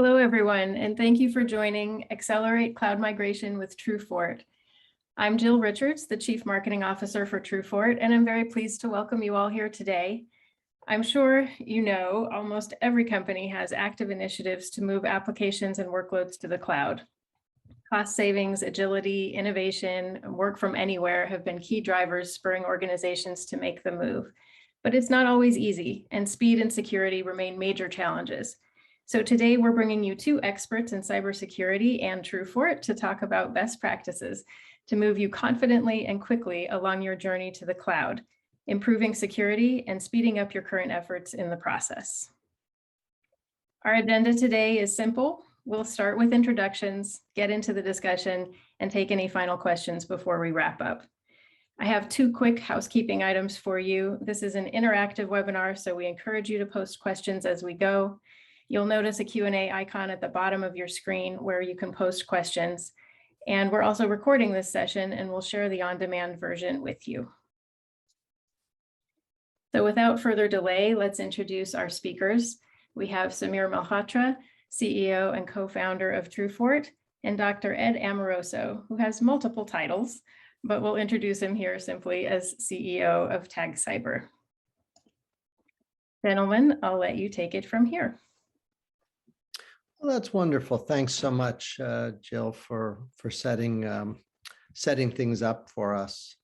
Hello, everyone, and thank you for joining Accelerate Cloud Migration with TrueFort. I'm Jill Richards, the Chief Marketing Officer for TrueFort, and I'm very pleased to welcome you all here today. I'm sure you know almost every company has active initiatives to move applications and workloads to the cloud. Cost savings, agility, innovation, and work from anywhere have been key drivers spurring organizations to make the move. But it's not always easy, and speed and security remain major challenges. So today we're bringing you two experts in cybersecurity and TrueFort to talk about best practices to move you confidently and quickly along your journey to the cloud, improving security and speeding up your current efforts in the process. Our agenda today is simple. We'll start with introductions, get into the discussion, and take any final questions before we wrap up. I have two quick housekeeping items for you. This is an interactive webinar, so we encourage you to post questions as we go. You'll notice a Q&A icon at the bottom of your screen where you can post questions. And we're also recording this session and we'll share the on-demand version with you. So without further delay, let's introduce our speakers. We have Samir Malhotra, CEO and co-founder of TrueFort, and Dr. Ed Amoroso, who has multiple titles, but we'll introduce him here simply as CEO of Tag Cyber. Gentlemen, I'll let you take it from here. Well, that's wonderful. Thanks so much, Jill, for setting things up for us.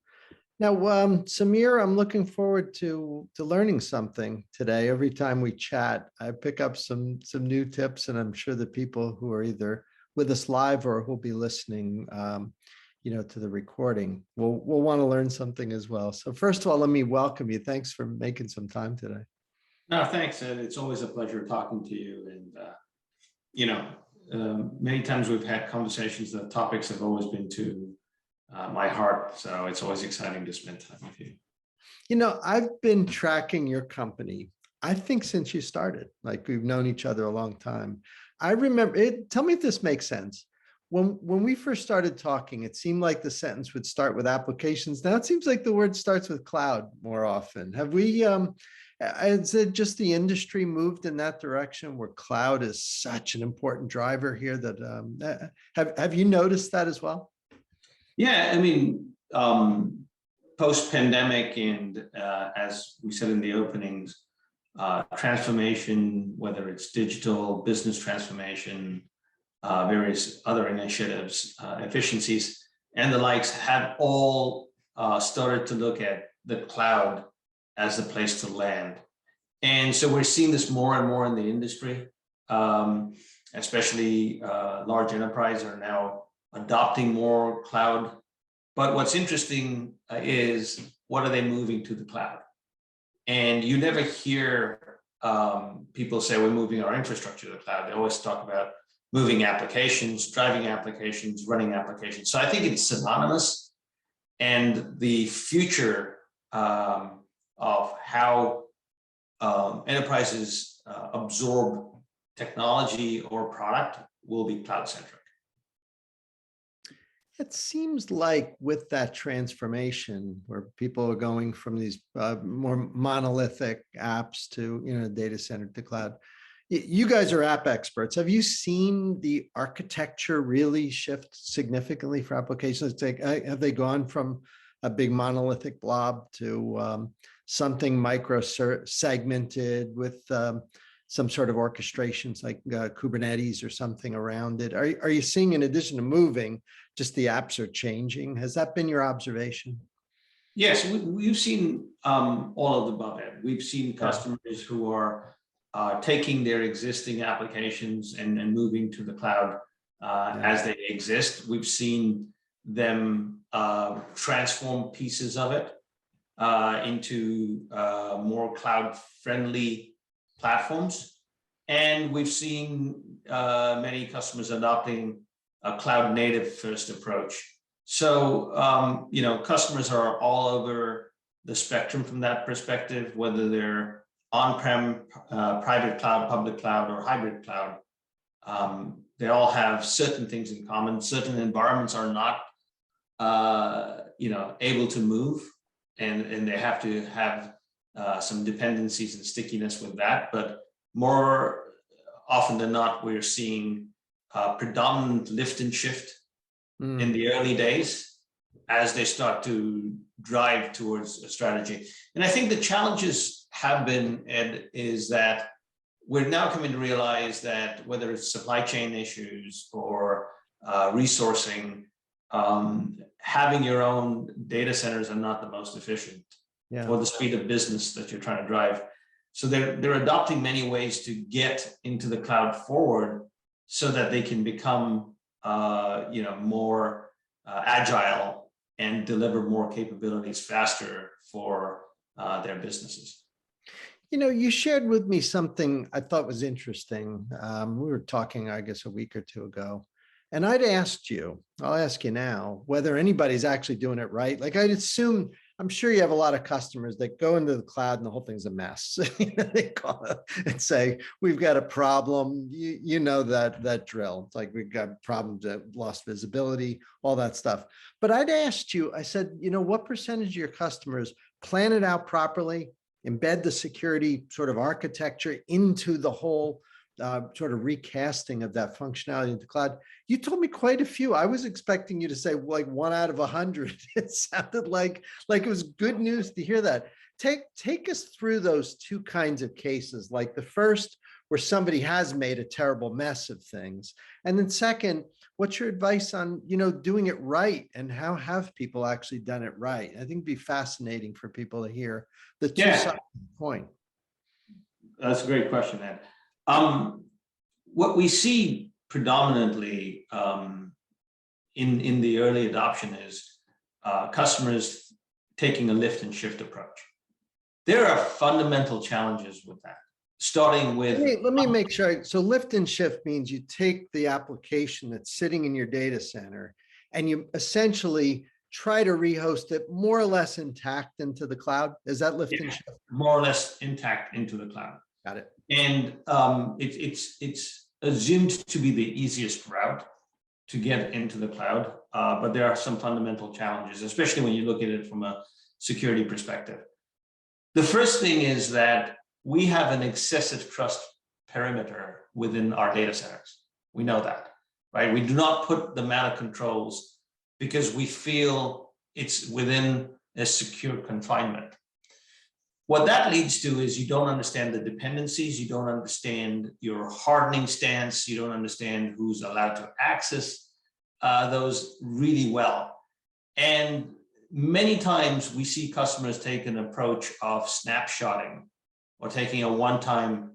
Now, Samir, I'm looking forward to learning something today. Every time we chat, I pick up some new tips, and I'm sure the people who are either with us live or who'll be listening, to the recording, will want to learn something as well. So first of all, let me welcome you. Thanks for making some time today. No, thanks, Ed. It's always a pleasure talking to you. And many times we've had conversations. The topics have always been to my heart. So it's always exciting to spend time with you. I've been tracking your company, I think, since you started. Like, we've known each other a long time. I remember it. Tell me if this makes sense. When we first started talking, it seemed like the sentence would start with applications. Now it seems like the word starts with cloud more often. Have we, is it just the industry moved in that direction where cloud is such an important driver here that, have you noticed that as well? Yeah, I mean, post-pandemic and as we said in the openings, transformation, whether it's digital, business transformation, various other initiatives, efficiencies, and the likes have all started to look at the cloud as the place to land. And so we're seeing this more and more in the industry, especially large enterprises are now adopting more cloud. But what's interesting is, what are they moving to the cloud? And you never hear people say we're moving our infrastructure to the cloud. They always talk about moving applications, driving applications, running applications. So I think it's synonymous, and the future of how enterprises absorb technology or product will be cloud-centric. It seems like with that transformation where people are going from these more monolithic apps to data center to cloud, you guys are app experts. Have you seen the architecture really shift significantly for applications? Have they gone from a big monolithic blob to something micro segmented with some sort of orchestrations like Kubernetes or something around it? Are you seeing, in addition to moving, just the apps are changing? Has that been your observation? Yes, we've seen all of the above. We've seen customers who are taking their existing applications and moving to the cloud as they exist. We've seen them transform pieces of it into more cloud-friendly platforms. And we've seen many customers adopting a cloud-native first approach. So, customers are all over the spectrum from that perspective, whether they're on-prem, private cloud, public cloud, or hybrid cloud. They all have certain things in common. Certain environments are not, able to move, and they have to have some dependencies and stickiness with that. But more often than not, we're seeing predominant lift and shift in the early days as they start to drive towards a strategy. And I think the challenges have been, Ed, is that we're now coming to realize that whether it's supply chain issues or resourcing, having your own data centers are not the most efficient for the speed of business that you're trying to drive. So they're adopting many ways to get into the cloud forward so that they can become more agile and deliver more capabilities faster for their businesses. You know, you shared with me something I thought was interesting. We were talking, I guess, a week or two ago, and I'd asked you, I'll ask you now, whether anybody's actually doing it right. Like I'd assume, I'm sure you have a lot of customers that go into the cloud and the whole thing's a mess. They call it and say, we've got a problem. You know that drill. It's like we've got problems, lost visibility, all that stuff. But I'd asked you, I said, you know, what percentage of your customers plan it out properly, embed the security sort of architecture into the whole sort of recasting of that functionality in the cloud? You told me quite a few. I was expecting you to say like 1 out of 100. It sounded like it was good news to hear that. Take us through those two kinds of cases, like the first where somebody has made a terrible mess of things. And then second, what's your advice on, you know, doing it right, and how have people actually done it right? I think it'd be fascinating for people to hear the two sides of the coin. That's a great question, Ed. What we see predominantly in the early adoption is customers taking a lift and shift approach. There are fundamental challenges with that, starting with— Let me make sure. So lift and shift means you take the application that's sitting in your data center and you essentially try to rehost it more or less intact into the cloud. Is that lift and shift? More or less intact into the cloud. Got it. And it's assumed to be the easiest route to get into the cloud, but there are some fundamental challenges, especially when you look at it from a security perspective. The first thing is that we have an excessive trust perimeter within our data centers. We know that, right? We do not put them out of controls because we feel it's within a secure confinement. What that leads to is you don't understand the dependencies, you don't understand your hardening stance, you don't understand who's allowed to access those really well. And many times we see customers take an approach of snapshotting or taking a one-time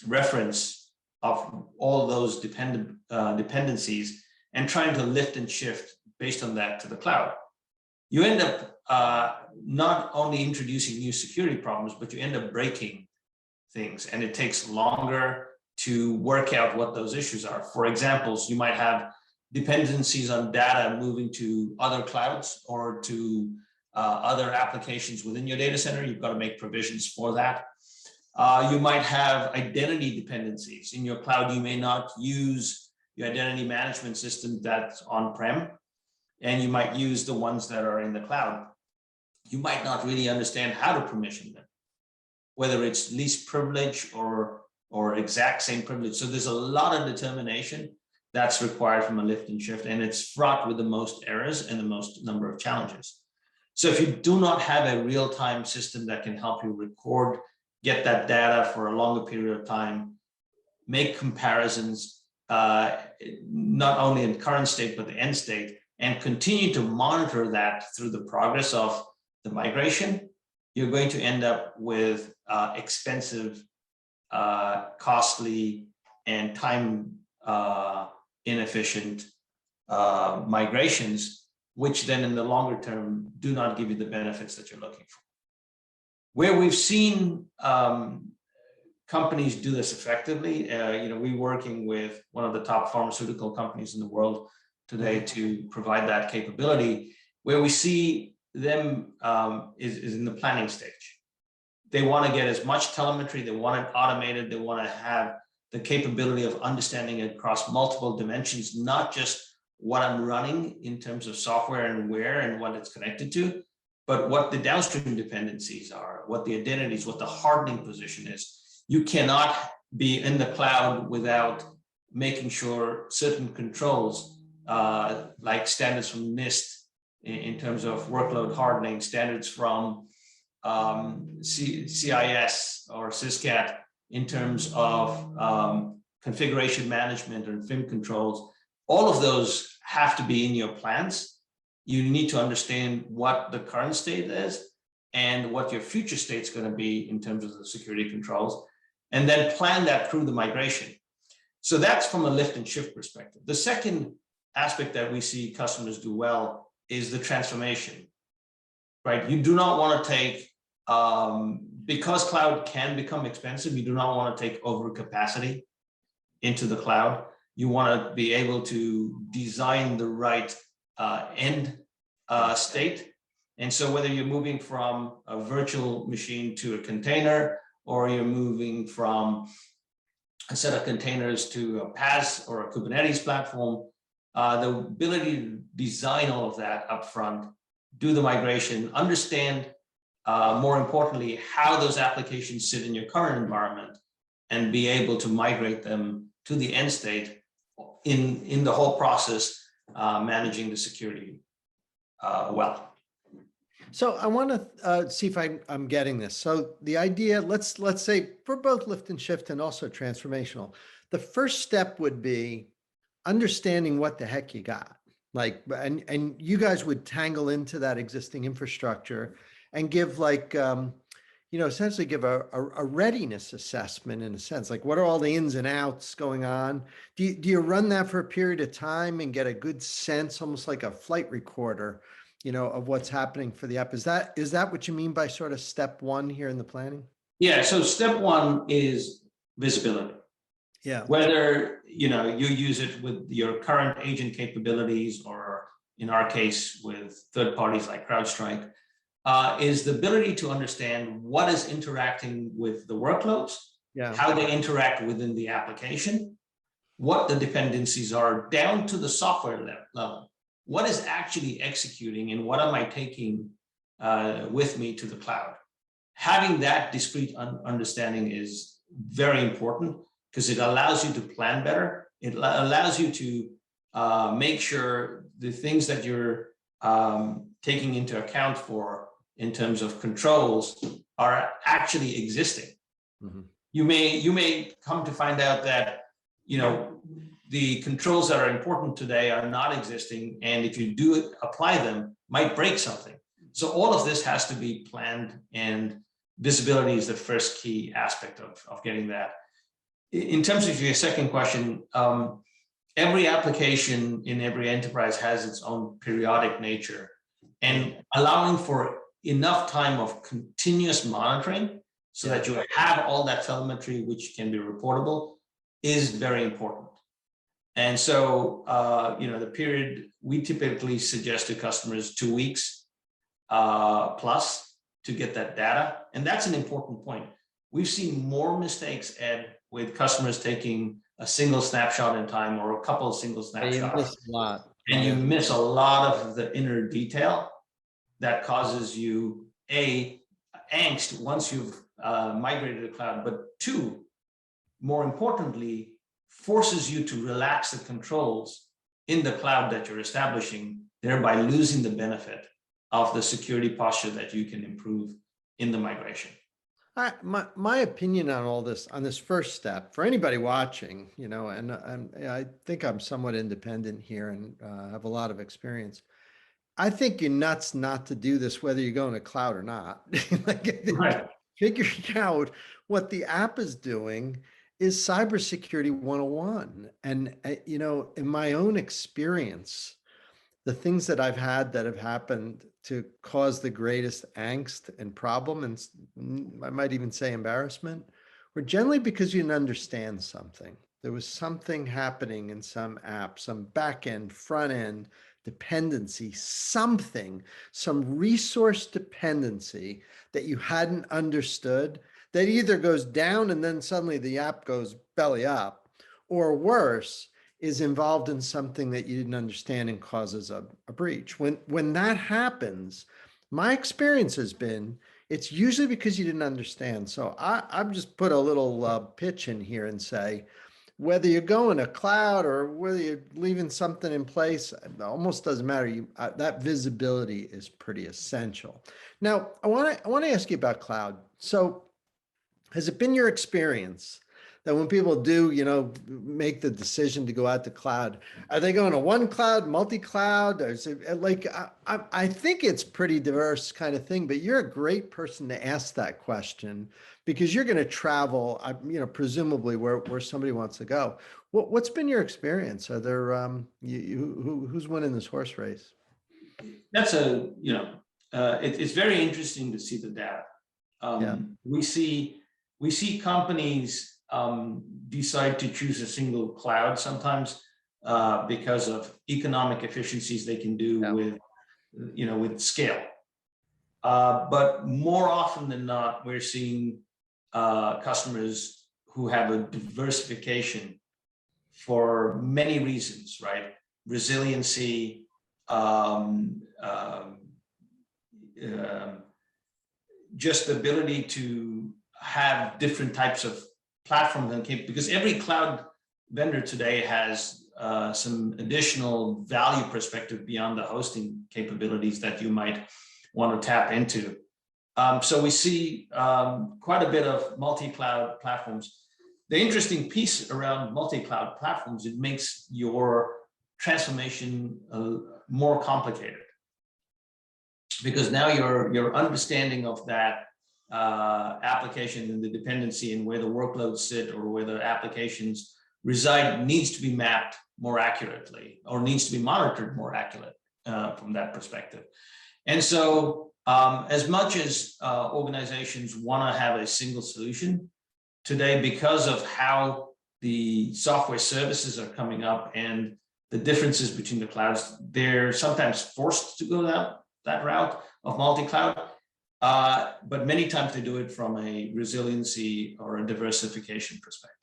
reference of all those dependencies and trying to lift and shift based on that to the cloud. You end up not only introducing new security problems, but you end up breaking things, and it takes longer to work out what those issues are. For examples, you might have dependencies on data moving to other clouds or to other applications within your data center. You've got to make provisions for that. You might have identity dependencies. In your cloud, you may not use your identity management system that's on-prem, and you might use the ones that are in the cloud. You might not really understand how to permission them, whether it's least privilege or exact same privilege. So there's a lot of determination that's required from a lift and shift, and it's fraught with the most errors and the most number of challenges. So if you do not have a real-time system that can help you record, get that data for a longer period of time, make comparisons, not only in current state, but the end state, and continue to monitor that through the progress of the migration, you're going to end up with expensive, costly, and time inefficient migrations, which then in the longer term do not give you the benefits that you're looking for. Where we've seen companies do this effectively, we're working with one of the top pharmaceutical companies in the world today to provide that capability. Where we see them is in the planning stage. They want to get as much telemetry, they want it automated, they want to have the capability of understanding it across multiple dimensions, not just what I'm running in terms of software and where and what it's connected to, but what the downstream dependencies are, what the identities, what the hardening position is. You cannot be in the cloud without making sure certain controls, like standards from NIST in terms of workload hardening, standards from CIS or SysCat in terms of configuration management and FIM controls, all of those have to be in your plans. You need to understand what the current state is and what your future state is going to be in terms of the security controls, and then plan that through the migration. So that's from a lift and shift perspective. The second aspect that we see customers do well is the transformation, right? You do not want to take, because cloud can become expensive, you do not want to take overcapacity into the cloud. You want to be able to design the right end state. And so whether you're moving from a virtual machine to a container, or you're moving from a set of containers to a PaaS or a Kubernetes platform, the ability to design all of that upfront, do the migration, understand, more importantly, how those applications sit in your current environment, and be able to migrate them to the end state in the whole process, managing the security well. So I want to see if I'm getting this. So the idea, let's say for both lift and shift and also transformational, the first step would be understanding what the heck you got. Like, and you guys would tangle into that existing infrastructure and give like, essentially give a readiness assessment in a sense, like what are all the ins and outs going on? Do you run that for a period of time and get a good sense, almost like a flight recorder, of what's happening for the app? Is that what you mean by sort of step one here in the planning? Yeah, so step one is visibility. Yeah. Whether you use it with your current agent capabilities, or in our case with third parties like CrowdStrike, is the ability to understand what is interacting with the workloads, how they interact within the application, what the dependencies are down to the software level. What is actually executing and what am I taking with me to the cloud? Having that discrete understanding is very important because it allows you to plan better. It allows you to make sure the things that you're taking into account for in terms of controls are actually existing. Mm-hmm. You may come to find out that the controls that are important today are not existing, and if you do apply them, might break something. So all of this has to be planned, and visibility is the first key aspect of getting that. In terms of your second question, every application in every enterprise has its own periodic nature, and allowing for enough time of continuous monitoring so that you have all that telemetry which can be reportable is very important. And so, the period we typically suggest to customers 2 weeks plus to get that data. And that's an important point. We've seen more mistakes, Ed, with customers taking a single snapshot in time or a couple of single snapshots. You miss a lot. And you miss a lot of the inner detail that causes you, A, angst once you've migrated to the cloud, but two, more importantly, forces you to relax the controls in the cloud that you're establishing, thereby losing the benefit of the security posture that you can improve in the migration. My opinion on all this, on this first step, for anybody watching, and I think I'm somewhat independent here and have a lot of experience. I think you're nuts not to do this, whether you're going to cloud or not. Right. Figuring out what the app is doing is cybersecurity 101. And, in my own experience, the things that I've had that have happened to cause the greatest angst and problem, and I might even say embarrassment, were generally because you didn't understand something. There was something happening in some app, some back end, front end dependency, something, some resource dependency that you hadn't understood, that either goes down and then suddenly the app goes belly up, or worse, is involved in something that you didn't understand and causes a breach. When that happens, my experience has been it's usually because you didn't understand. So I've just put a little pitch in here and say, whether you're going to cloud or whether you're leaving something in place, it almost doesn't matter. That visibility is pretty essential. Now, I want to ask you about cloud. So has it been your experience that when people do, make the decision to go out to cloud, are they going to one cloud, multi-cloud? Or is it like, I think it's pretty diverse kind of thing, but you're a great person to ask that question because you're going to travel, presumably where somebody wants to go. What's been your experience? Are there, who's winning this horse race? That's it's very interesting to see the data. Yeah. We see companies decide to choose a single cloud sometimes because of economic efficiencies they can do with scale. But more often than not, we're seeing customers who have a diversification for many reasons, right? Resiliency, just the ability to have different types of platforms and because every cloud vendor today has some additional value perspective beyond the hosting capabilities that you might want to tap into. So we see quite a bit of multi-cloud platforms. The interesting piece around multi-cloud platforms, it makes your transformation more complicated. Because now your understanding of that application and the dependency and where the workloads sit or where the applications reside needs to be mapped more accurately or needs to be monitored more accurate from that perspective. And so as much as organizations want to have a single solution today, because of how the software services are coming up and the differences between the clouds, they're sometimes forced to go that route of multi-cloud, but many times they do it from a resiliency or a diversification perspective.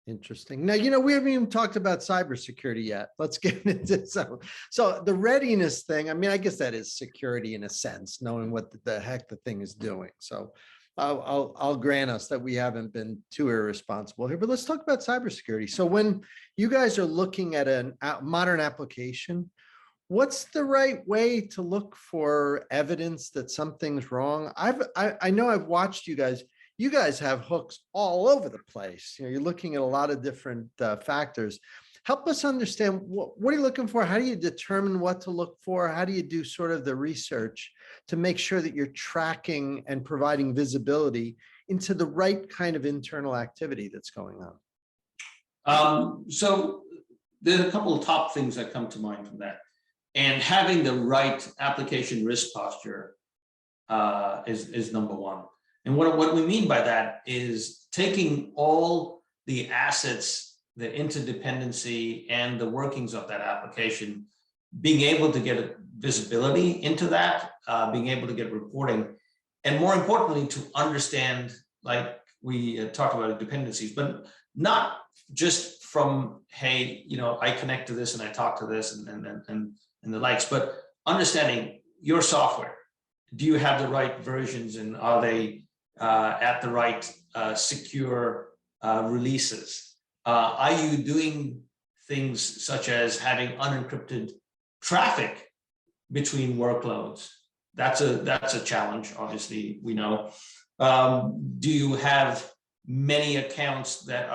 Interesting. Now, we haven't even talked about cybersecurity yet. Let's get into so the readiness thing. I mean, I guess that is security in a sense, knowing what the heck the thing is doing. So I'll grant us that we haven't been too irresponsible here, but let's talk about cybersecurity. So when you guys are looking at a modern application, what's the right way to look for evidence that something's wrong? I know I've watched you guys. You guys have hooks all over the place. You're looking at a lot of different factors. Help us understand what are you looking for? How do you determine what to look for? How do you do sort of the research to make sure that you're tracking and providing visibility into the right kind of internal activity that's going on? So there's a couple of top things that come to mind from that. And having the right application risk posture is number one. And what we mean by that is taking all the assets, the interdependency, and the workings of that application, being able to get visibility into that, being able to get reporting, and more importantly, to understand, like we talked about dependencies, but not just from, hey, I connect to this and I talk to this and the likes, but understanding your software. Do you have the right versions and are they at the right secure releases? Are you doing things such as having unencrypted traffic between workloads? That's a challenge, obviously, we know. Do you have many accounts that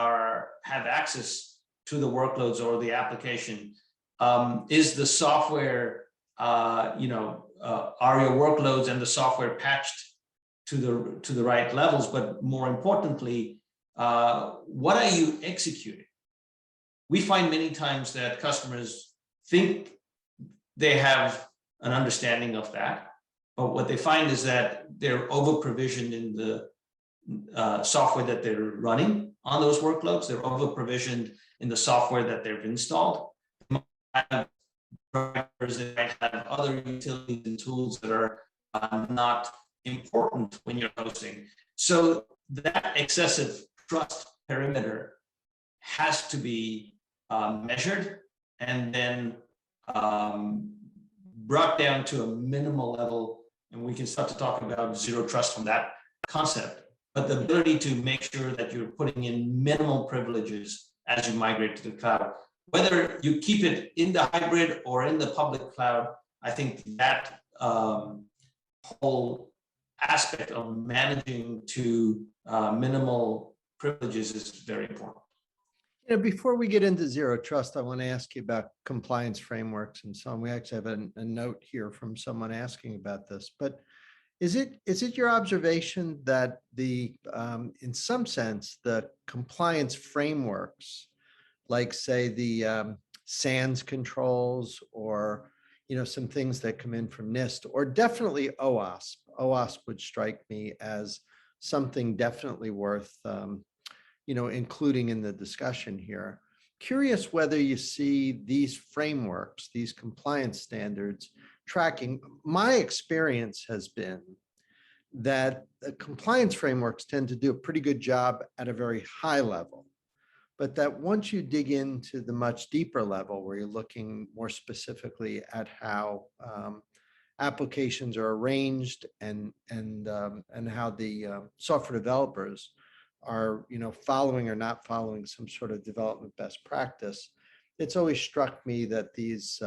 have access to the workloads or the application? Is the software, are your workloads and the software patched to the right levels? But more importantly, what are you executing? We find many times that customers think they have an understanding of that, but what they find is that they're over-provisioned in the software that they're running on those workloads. They're over-provisioned in the software that they've installed. They might have other utilities and tools that are not important when you're hosting. So that excessive trust perimeter has to be measured and then brought down to a minimal level and we can start to talk about zero trust from that concept. But the ability to make sure that you're putting in minimal privileges as you migrate to the cloud, whether you keep it in the hybrid or in the public cloud, I think that whole aspect of managing to minimal privileges is very important. You know, before we get into zero trust, I want to ask you about compliance frameworks and so on. We actually have a note here from someone asking about this, but is it your observation that in some sense, the compliance frameworks, like say the SANS controls or, you know, some things that come in from NIST or definitely OWASP. OWASP would strike me as something definitely worth, you know, including in the discussion here. Curious whether you see these frameworks, these compliance standards tracking. My experience has been that the compliance frameworks tend to do a pretty good job at a very high level, but that once you dig into the much deeper level where you're looking more specifically at how applications are arranged and how the software developers are, you know, following or not following some sort of development best practice, it's always struck me that these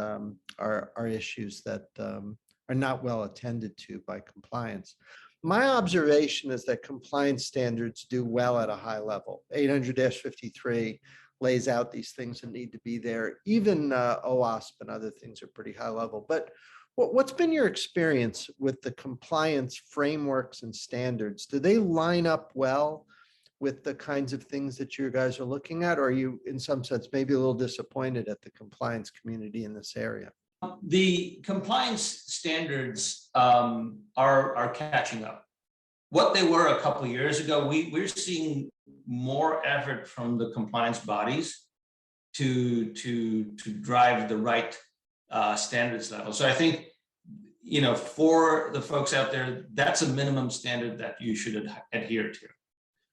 are issues that are not well attended to by compliance. My observation is that compliance standards do well at a high level. 800-53 lays out these things that need to be there. Even OWASP and other things are pretty high level. But what's been your experience with the compliance frameworks and standards? Do they line up well with the kinds of things that you guys are looking at? Or are you, in some sense, maybe a little disappointed at the compliance community in this area? The compliance standards are catching up. What they were a couple of years ago, we're seeing more effort from the compliance bodies to drive the right standards level. So I think, you know, for the folks out there, that's a minimum standard that you should adhere to,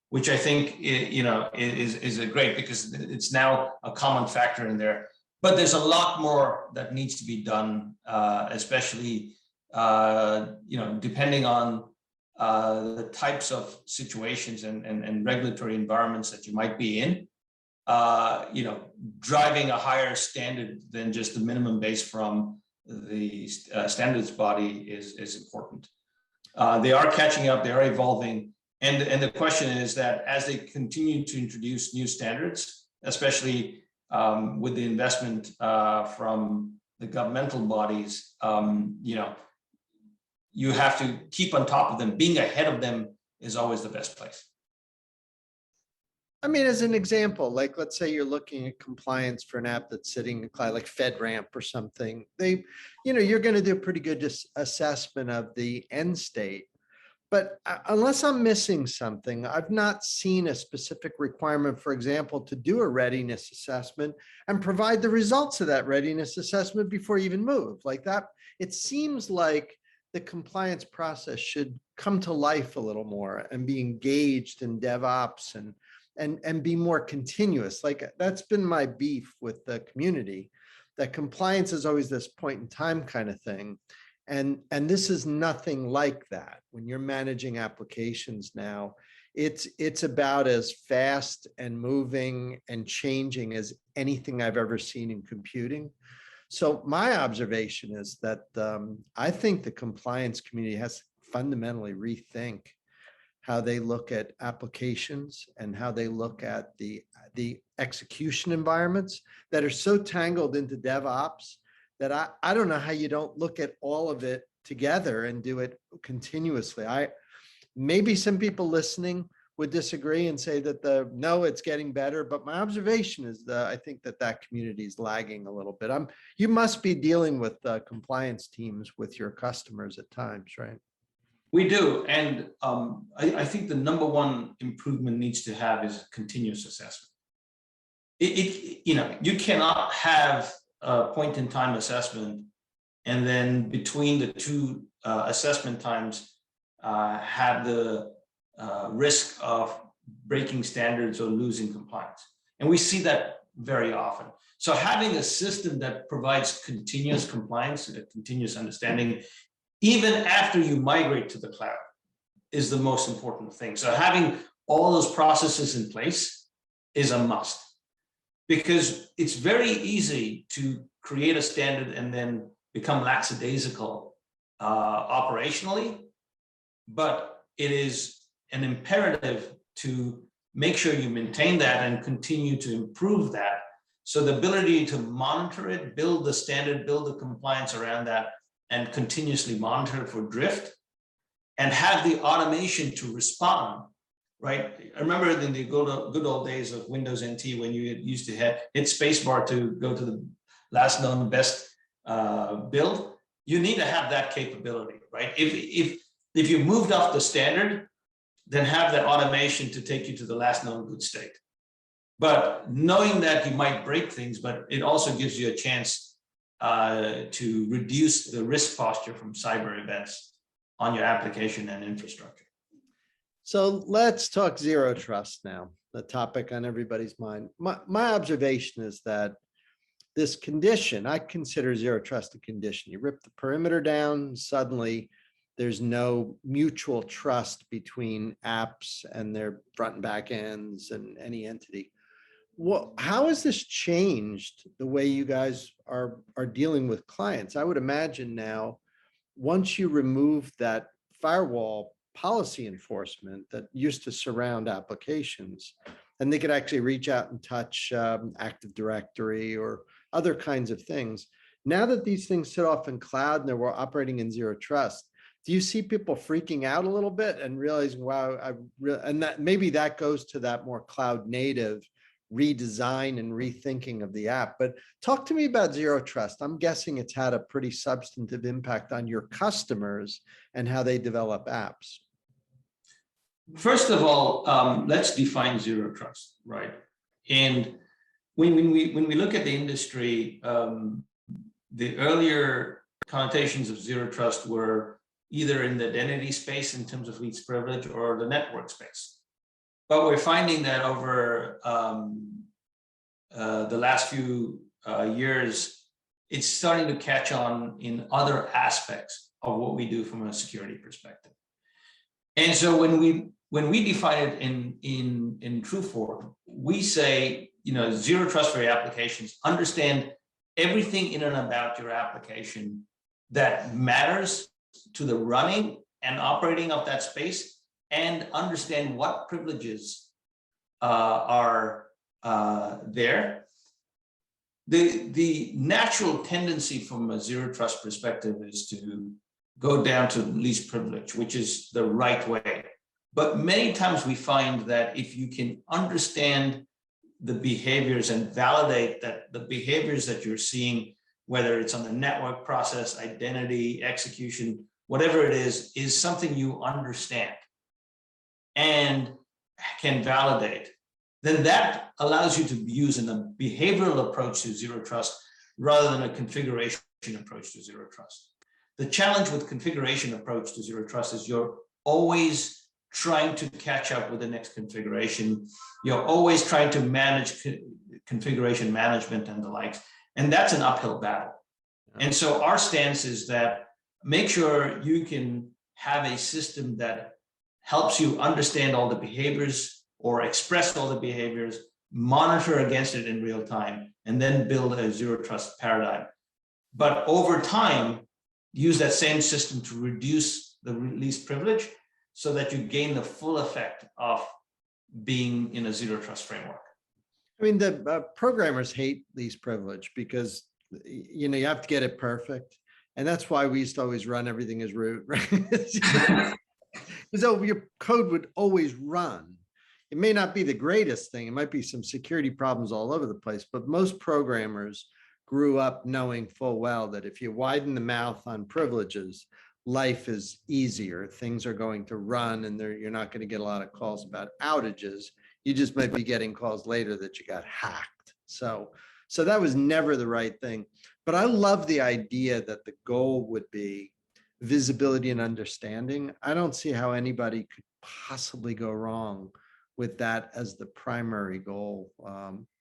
which I think, you know, is a great, because it's now a common factor in there. But there's a lot more that needs to be done, especially, you know, depending on the types of situations and regulatory environments that you might be in. You know, driving a higher standard than just the minimum base from the standards body is important. They are catching up, they are evolving. And the question is that as they continue to introduce new standards, especially with the investment from the governmental bodies, you know, you have to keep on top of them. Being ahead of them is always the best place. I mean, as an example, like let's say you're looking at compliance for an app that's sitting in cloud, like FedRAMP or something. They, you know, you're going to do a pretty good assessment of the end state. But unless I'm missing something, I've not seen a specific requirement, for example, to do a readiness assessment and provide the results of that readiness assessment before you even move like that. It seems like the compliance process should come to life a little more and be engaged in DevOps and be more continuous. Like that's been my beef with the community, that compliance is always this point in time kind of thing. And this is nothing like that. When you're managing applications now, it's about as fast and moving and changing as anything I've ever seen in computing. So my observation is that I think the compliance community has to fundamentally rethink how they look at applications and how they look at the execution environments that are so tangled into DevOps that I don't know how you don't look at all of it together and do it continuously. Maybe some people listening would disagree and say that no, it's getting better, but my observation is that I think that community is lagging a little bit. You must be dealing with compliance teams with your customers at times, right? We do, and I think the number one improvement needs to have is continuous assessment. You know, you cannot have a point in time assessment and then between the two assessment times have the risk of breaking standards or losing compliance. And we see that very often. So having a system that provides continuous compliance, a continuous understanding even after you migrate to the cloud is the most important thing. So having all those processes in place is a must, because it's very easy to create a standard and then become lackadaisical operationally, but it is an imperative to make sure you maintain that and continue to improve that. So the ability to monitor it, build the standard, build the compliance around that, and continuously monitor for drift, and have the automation to respond, right? I remember in the good old days of Windows NT when you used to hit spacebar to go to the last known best build. You need to have that capability, right? If you moved off the standard, then have that automation to take you to the last known good state. But knowing that you might break things, but it also gives you a chance to reduce the risk posture from cyber events on your application and infrastructure. So let's talk zero trust now, the topic on everybody's mind. My observation is that this condition, I consider zero trust a condition. You rip the perimeter down, suddenly there's no mutual trust between apps and their front and back ends and any entity. Well, how has this changed the way you guys are dealing with clients? I would imagine now, once you remove that firewall policy enforcement that used to surround applications, and they could actually reach out and touch Active Directory or other kinds of things. Now that these things sit off in cloud and they're operating in zero trust, do you see people freaking out a little bit and realizing, wow, and that maybe that goes to that more cloud native redesign and rethinking of the app? But talk to me about zero trust. I'm guessing it's had a pretty substantive impact on your customers and how they develop apps. First of all, let's define zero trust, right? And when we look at the industry, the earlier connotations of zero trust were either in the identity space in terms of least privilege or the network space. But we're finding that over the last few years, it's starting to catch on in other aspects of what we do from a security perspective. And so when we define it in TrueFort, we say, zero trust for your applications. Understand everything in and about your application that matters to the running and operating of that space, and understand what privileges are there. The natural tendency from a zero trust perspective is to go down to least privilege, which is the right way. But many times we find that if you can understand the behaviors and validate that the behaviors that you're seeing, whether it's on the network process, identity, execution, whatever it is something you understand and can validate, then that allows you to use a behavioral approach to zero trust rather than a configuration approach to zero trust. The challenge with configuration approach to zero trust is you're always trying to catch up with the next configuration. You're always trying to manage configuration management and the likes, and that's an uphill battle. And so our stance is that make sure you can have a system that helps you understand all the behaviors or express all the behaviors, monitor against it in real time, and then build a zero trust paradigm. But over time, use that same system to reduce the least privilege so that you gain the full effect of being in a zero trust framework. I mean, the programmers hate least privilege because, you have to get it perfect. And that's why we used to always run everything as root, right? So your code would always run. It may not be the greatest thing. It might be some security problems all over the place, but most programmers grew up knowing full well that if you widen the mouth on privileges, life is easier. Things are going to run and you're not going to get a lot of calls about outages. You just might be getting calls later that you got hacked. So that was never the right thing. But I love the idea that the goal would be visibility and understanding. I don't see how anybody could possibly go wrong with that as the primary goal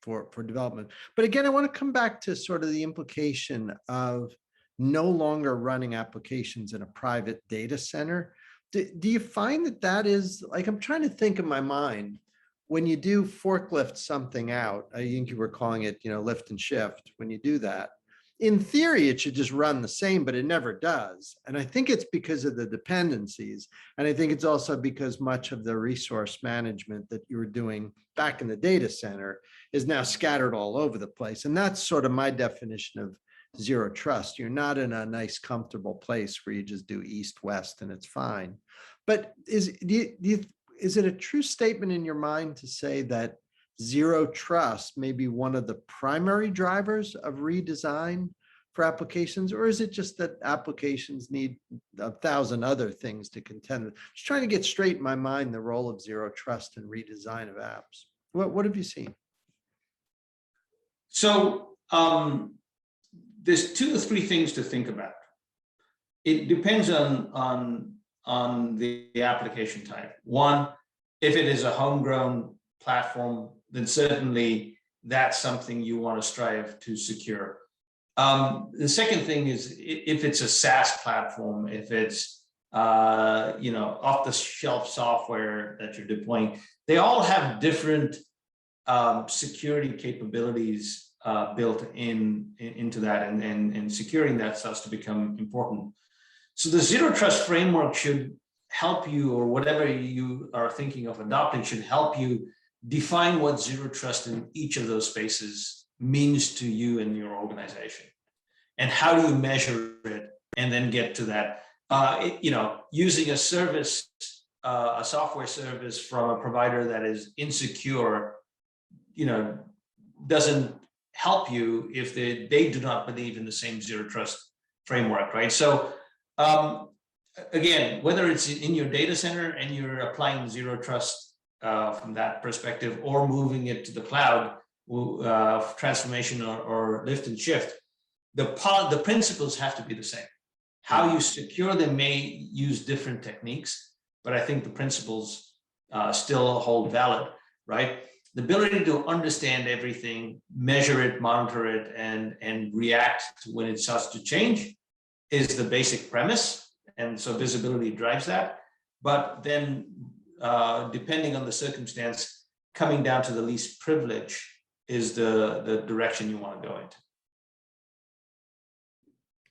for development. But again, I want to come back to sort of the implication of no longer running applications in a private data center. Do you find that that is, like, I'm trying to think in my mind, when you do forklift something out, I think you were calling it, lift and shift, when you do that, in theory, it should just run the same, but it never does. And I think it's because of the dependencies. And I think it's also because much of the resource management that you were doing back in the data center is now scattered all over the place. And that's sort of my definition of zero trust. You're not in a nice, comfortable place where you just do east, west, and it's fine. But is it a true statement in your mind to say that zero trust may be one of the primary drivers of redesign for applications, or is it just that applications need 1,000 other things to contend with? Just trying to get straight in my mind the role of zero trust and redesign of apps. What have you seen? So there's 2 or 3 things to think about. It depends on the application type. One, if it is a homegrown platform, then certainly that's something you want to strive to secure. The second thing is if it's a SaaS platform, if it's off-the-shelf software that you're deploying, they all have different security capabilities built into that, and securing that starts to become important. So the zero trust framework should help you, or whatever you are thinking of adopting should help you define what zero trust in each of those spaces means to you and your organization, and how do you measure it, and then get to that. Using a service, a software service from a provider that is insecure, doesn't help you if they do not believe in the same zero trust framework, right? So again, whether it's in your data center and you're applying zero trust from that perspective, or moving it to the cloud, transformation or lift and shift, the principles have to be the same. How you secure them may use different techniques, but I think the principles still hold valid, right? The ability to understand everything, measure it, monitor it, and react to when it starts to change is the basic premise. And so visibility drives that. But then depending on the circumstance, coming down to the least privilege is the direction you want to go into.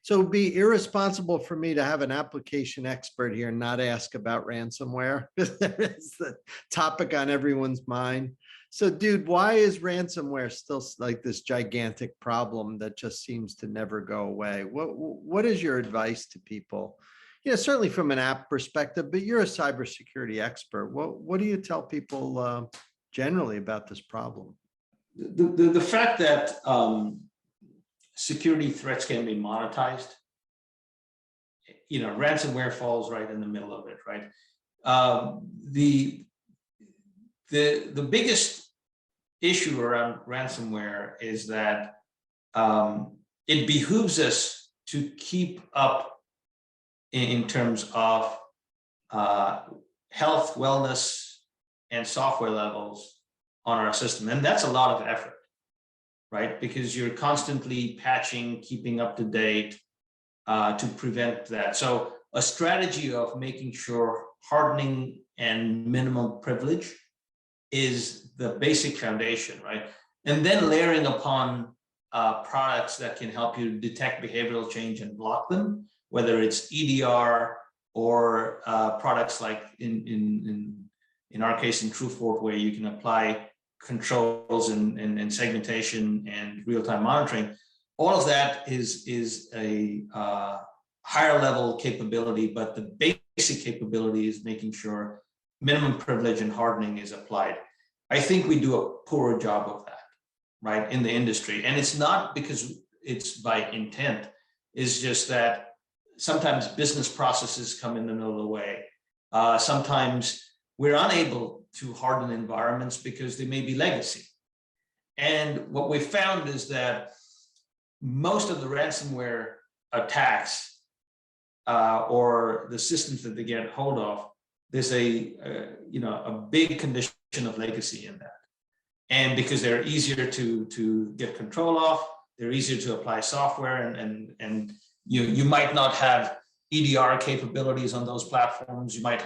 So it'd be irresponsible for me to have an application expert here and not ask about ransomware. It's the topic on everyone's mind. So dude, why is ransomware still like this gigantic problem that just seems to never go away? What is your advice to people? Certainly from an app perspective, but you're a cybersecurity expert. What do you tell people generally about this problem? The fact that security threats can be monetized, ransomware falls right in the middle of it, right? The biggest issue around ransomware is that it behooves us to keep up in terms of health, wellness, and software levels on our system. And that's a lot of effort, right? Because you're constantly patching, keeping up to date to prevent that. So a strategy of making sure hardening and minimum privilege is the basic foundation, right? And then layering upon products that can help you detect behavioral change and block them, whether it's EDR or products like in our case in TrueFort, where you can apply controls and segmentation and real-time monitoring. All of that is a higher level capability, but the basic capability is making sure minimum privilege and hardening is applied. I think we do a poor job of that, right, in the industry. And it's not because it's by intent. It's just that sometimes business processes come in the middle of the way. Sometimes we're unable to harden environments because they may be legacy. And what we found is that most of the ransomware attacks or the systems that they get hold of, there's a big condition of legacy in that. And because they're easier to get control of, they're easier to apply software, and you might not have EDR capabilities on those platforms. You might,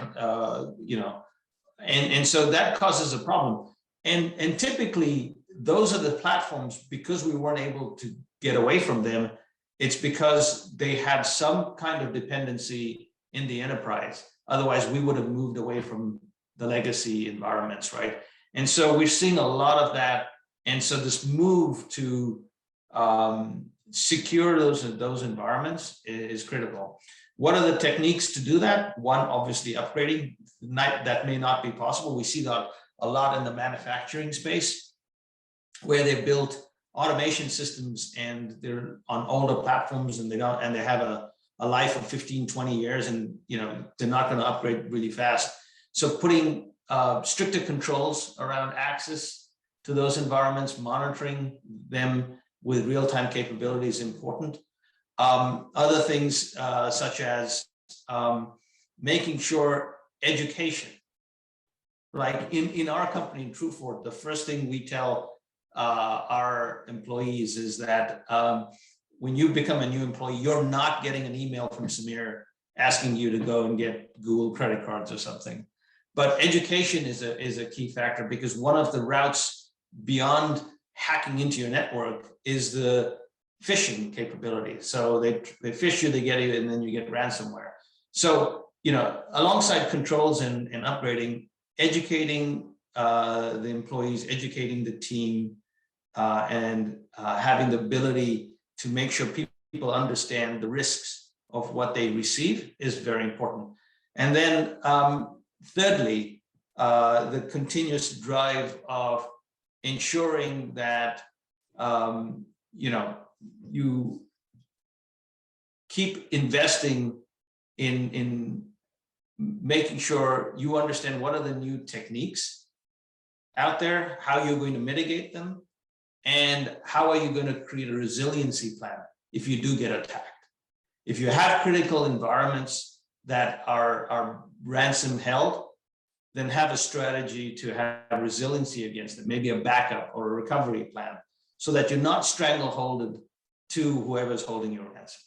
and so that causes a problem. And typically those are the platforms, because we weren't able to get away from them, it's because they had some kind of dependency in the enterprise. Otherwise, we would have moved away from the legacy environments, right? And so we're seeing a lot of that. And so this move to secure those environments is critical. What are the techniques to do that? One, obviously upgrading. That may not be possible. We see that a lot in the manufacturing space, where they've built automation systems and they're on older platforms, and they have a life of 15, 20 years, and they're not going to upgrade really fast. So putting stricter controls around access to those environments, monitoring them with real-time capability is important. Other things such as making sure education, like in our company, in TrueFort, the first thing we tell our employees is that when you become a new employee, you're not getting an email from Samir asking you to go and get Google credit cards or something. But education is a key factor, because one of the routes beyond hacking into your network is the phishing capability. So they phish you, they get you, and then you get ransomware. So, alongside controls and upgrading, educating the employees, educating the team, and having the ability to make sure people understand the risks of what they receive is very important. And then thirdly, the continuous drive of ensuring that you keep investing in making sure you understand what are the new techniques out there, how you're going to mitigate them, and how are you going to create a resiliency plan if you do get attacked. If you have critical environments that are ransom held, then have a strategy to have resiliency against it, maybe a backup or a recovery plan, so that you're not strangleholded to whoever's holding your ransom.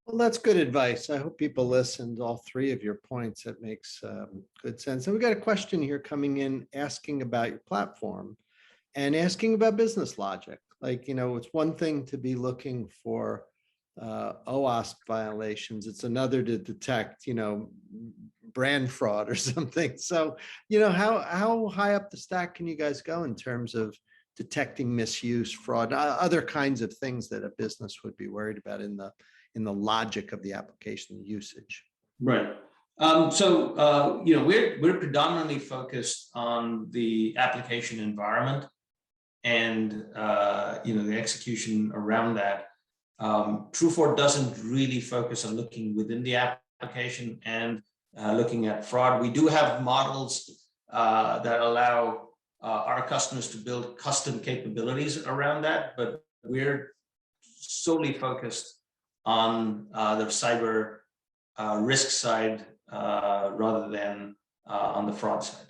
Well, that's good advice. I hope people listened to all three of your points. That makes good sense. And we got a question here coming in asking about your platform and asking about business logic. Like, it's one thing to be looking for OWASP violations. It's another to detect, brand fraud or something. So, how high up the stack can you guys go in terms of detecting misuse, fraud, other kinds of things that a business would be worried about in the logic of the application usage? Right. We're predominantly focused on the application environment and the execution around that. TrueFort doesn't really focus on looking within the application and looking at fraud. We do have models that allow our customers to build custom capabilities around that, but we're solely focused on the cyber risk side rather than on the fraud side.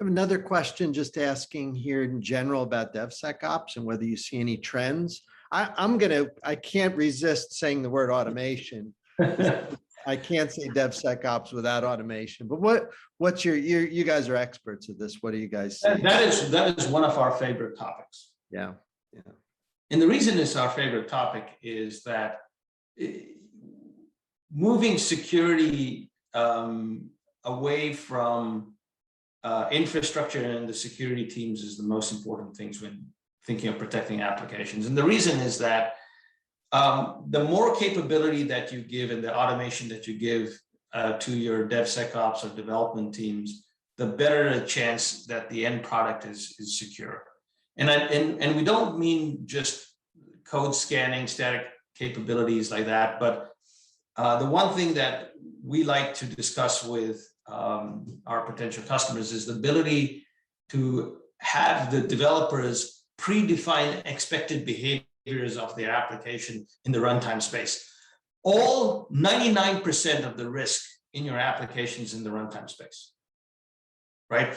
I have another question just asking here in general about DevSecOps and whether you see any trends. I can't resist saying the word automation. I can't say DevSecOps without automation, but what's you guys are experts at this. What do you guys see? That is one of our favorite topics. Yeah. And the reason it's our favorite topic is that moving security away from infrastructure and the security teams is the most important things when thinking of protecting applications. And the reason is that the more capability that you give and the automation that you give to your DevSecOps or development teams, the better the chance that the end product is secure. And we don't mean just code scanning, static capabilities like that, but the one thing that we like to discuss with our potential customers is the ability to have the developers predefine expected behaviors of their application in the runtime space. All 99% of the risk in your application is in the runtime space, right?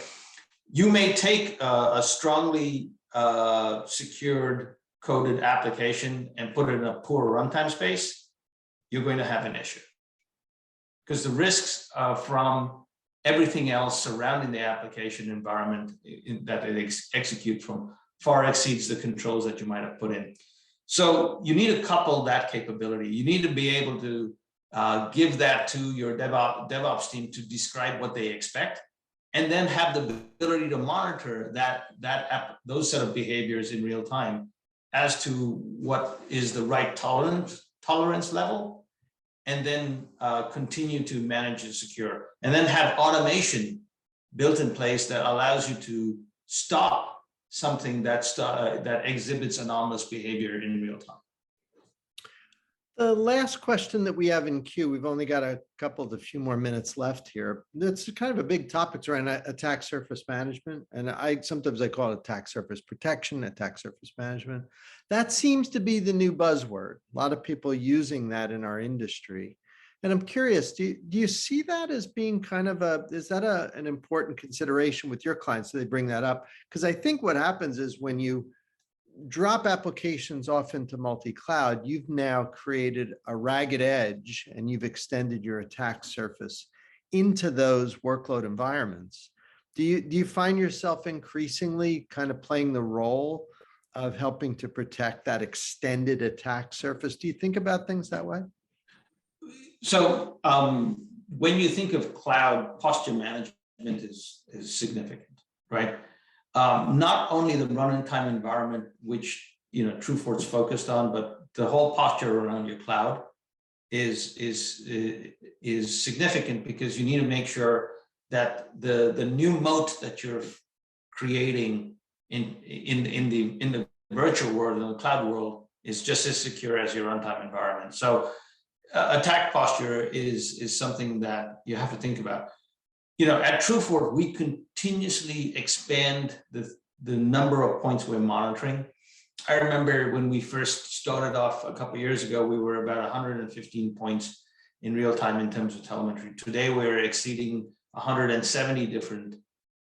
You may take a strongly secured coded application and put it in a poor runtime space, you're going to have an issue. Because the risks from everything else surrounding the application environment that it executes from far exceeds the controls that you might have put in. So you need to couple that capability. You need to be able to give that to your DevOps team to describe what they expect, and then have the ability to monitor those set of behaviors in real time as to what is the right tolerance level, and then continue to manage and secure, and then have automation built in place that allows you to stop something that exhibits anomalous behavior in real time. The last question that we have in queue, we've only got a few more minutes left here. It's kind of a big topic. It's around attack surface management. And sometimes I call it attack surface protection, attack surface management. That seems to be the new buzzword. A lot of people using that in our industry. And I'm curious, do you see that as being kind of is that an important consideration with your clients? Do they bring that up? Because I think what happens is when you drop applications off into multi-cloud, you've now created a ragged edge and you've extended your attack surface into those workload environments. Do you find yourself increasingly kind of playing the role of helping to protect that extended attack surface? Do you think about things that way? So when you think of cloud, posture management is significant, right? Not only the runtime environment, which TrueFort's focused on, but the whole posture around your cloud is significant, because you need to make sure that the new moat that you're creating in the virtual world, in the cloud world, is just as secure as your runtime environment. So attack posture is something that you have to think about. At TrueFort, we continuously expand the number of points we're monitoring. I remember when we first started off a couple of years ago, we were about 115 points in real time in terms of telemetry. Today, we're exceeding 170 different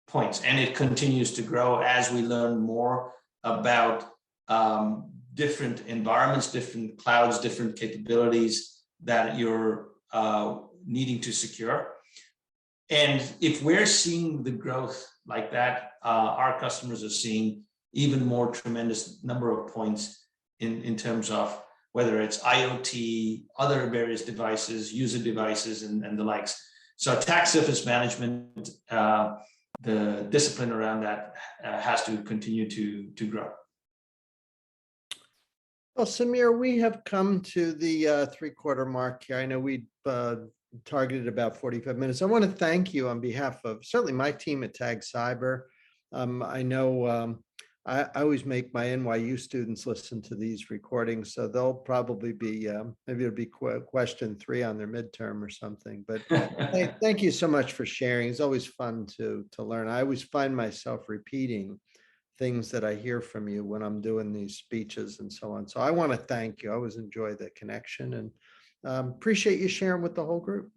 points, and it continues to grow as we learn more about different environments, different clouds, different capabilities that you're needing to secure. And if we're seeing the growth like that, our customers are seeing even more tremendous number of points in terms of whether it's IoT, other various devices, user devices, and the likes. So attack surface management, the discipline around that has to continue to grow. Well, Samir, we have come to the 3-quarter mark here. I know we targeted about 45 minutes. I want to thank you on behalf of certainly my team at Tag Cyber. I know I always make my NYU students listen to these recordings, so they'll probably be, maybe it'll be question 3 on their midterm or something. But thank you so much for sharing. It's always fun to learn. I always find myself repeating things that I hear from you when I'm doing these speeches and so on. So I want to thank you. I always enjoy the connection, and appreciate you sharing with the whole group.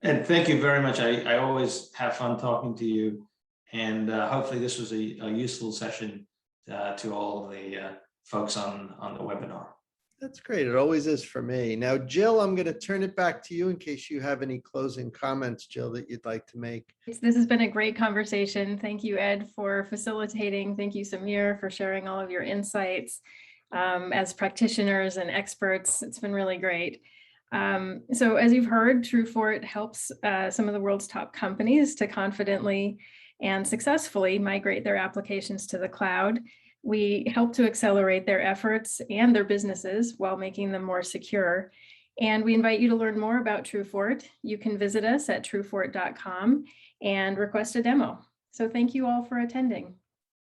And thank you very much. I always have fun talking to you, and hopefully this was a useful session to all of the folks on the webinar. That's great. It always is for me. Now, Jill, I'm going to turn it back to you in case you have any closing comments, Jill, that you'd like to make. This has been a great conversation. Thank you, Ed, for facilitating. Thank you, Samir, for sharing all of your insights. As practitioners and experts, it's been really great. So as you've heard, TrueFort helps some of the world's top companies to confidently and successfully migrate their applications to the cloud. We help to accelerate their efforts and their businesses while making them more secure. And we invite you to learn more about TrueFort. You can visit us at truefort.com and request a demo. So thank you all for attending.